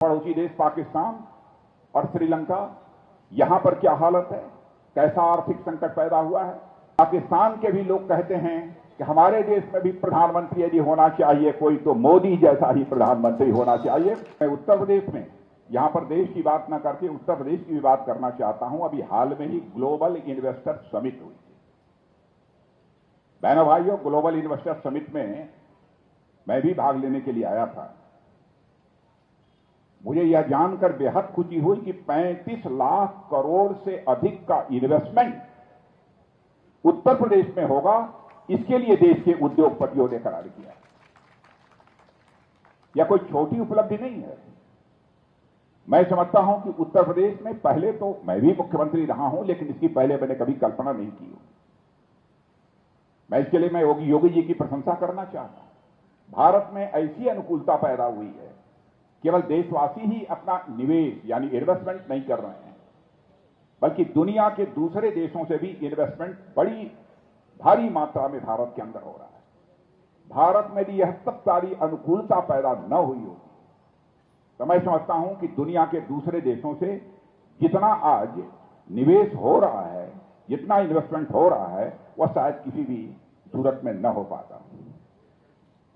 पड़ोसी देश पाकिस्तान और श्रीलंका, यहां पर क्या हालत है, कैसा आर्थिक संकट पैदा हुआ है। पाकिस्तान के भी लोग कहते हैं कि हमारे देश में भी प्रधानमंत्री यदि होना चाहिए कोई तो मोदी जैसा ही प्रधानमंत्री होना चाहिए। मैं उत्तर प्रदेश में, यहां पर देश की बात न करके उत्तर प्रदेश की भी बात करना चाहता हूं। अभी हाल में ही ग्लोबल इन्वेस्टर समिट हुई थी। बहनों भाइयों, ग्लोबल इन्वेस्टर समिट में मैं भी भाग लेने के लिए आया था। मुझे यह जानकर बेहद खुशी हुई कि 35 लाख करोड़ से अधिक का इन्वेस्टमेंट उत्तर प्रदेश में होगा। इसके लिए देश के उद्योगपतियों ने करार किया। यह कोई छोटी उपलब्धि नहीं है। मैं समझता हूं कि उत्तर प्रदेश में, पहले तो मैं भी मुख्यमंत्री रहा हूं, लेकिन इसकी पहले मैंने कभी कल्पना नहीं की। मैं इसके लिए योगी जी की प्रशंसा करना चाहता हूं। भारत में ऐसी अनुकूलता पैदा हुई है, केवल देशवासी ही अपना निवेश यानी इन्वेस्टमेंट नहीं कर रहे हैं, बल्कि दुनिया के दूसरे देशों से भी इन्वेस्टमेंट बड़ी भारी मात्रा में भारत के अंदर हो रहा है। भारत में भी यह सब सारी अनुकूलता पैदा न हुई होती तो मैं समझता हूं कि दुनिया के दूसरे देशों से जितना आज निवेश हो रहा है, जितना इन्वेस्टमेंट हो रहा है, वह शायद किसी भी सूरत में न हो पाता।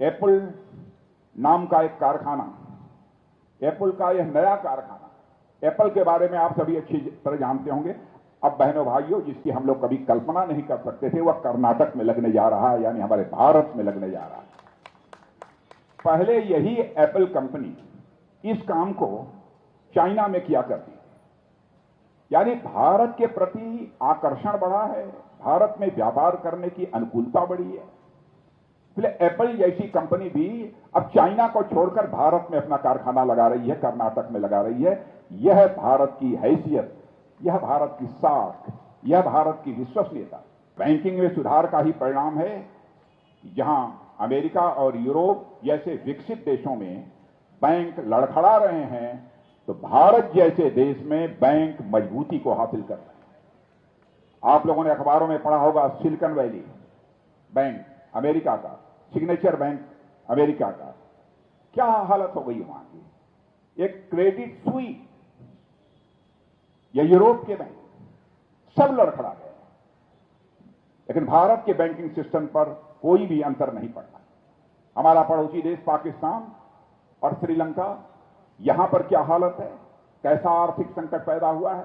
एप्पल नाम का एक कारखाना, एप्पल का यह नया कारखाना, एप्पल के बारे में आप सभी अच्छी तरह जानते होंगे। अब बहनों भाइयों, जिसकी हम लोग कभी कल्पना नहीं कर सकते थे, वह कर्नाटक में लगने जा रहा है, यानी हमारे भारत में लगने जा रहा है। पहले यही एप्पल कंपनी इस काम को चाइना में किया करती थी। यानी भारत के प्रति आकर्षण बढ़ा है, भारत में व्यापार करने की अनुकूलता बढ़ी है। इसलिए एप्पल जैसी कंपनी भी अब चाइना को छोड़कर भारत में अपना कारखाना लगा रही है, कर्नाटक में लगा रही है। यह भारत की हैसियत, यह भारत की साख, यह भारत की विश्वसनीयता, बैंकिंग में सुधार का ही परिणाम है। जहां अमेरिका और यूरोप जैसे विकसित देशों में बैंक लड़खड़ा रहे हैं, तो भारत जैसे देश में बैंक मजबूती को हासिल कर रहे हैं। आप लोगों ने अखबारों में पढ़ा होगा, सिलिकॉन वैली बैंक अमेरिका का, सिग्नेचर बैंक अमेरिका का, क्या हालत हो गई वहां की। एक क्रेडिट स्विस या यूरोप के बैंक सब लड़खड़ा गए, लेकिन भारत के बैंकिंग सिस्टम पर कोई भी अंतर नहीं पड़ता। हमारा पड़ोसी देश पाकिस्तान और श्रीलंका, यहां पर क्या हालत है, कैसा आर्थिक संकट पैदा हुआ है,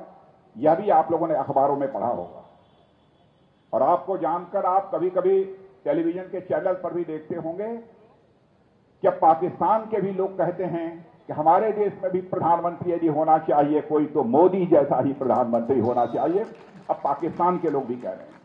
यह भी आप लोगों ने अखबारों में पढ़ा होगा। और आपको जानकर आप कभी कभी टेलीविजन के चैनल पर भी देखते होंगे कि पाकिस्तान के भी लोग कहते हैं कि हमारे देश में भी प्रधानमंत्री यदि होना चाहिए कोई तो मोदी जैसा ही प्रधानमंत्री होना चाहिए। अब पाकिस्तान के लोग भी कह रहे हैं।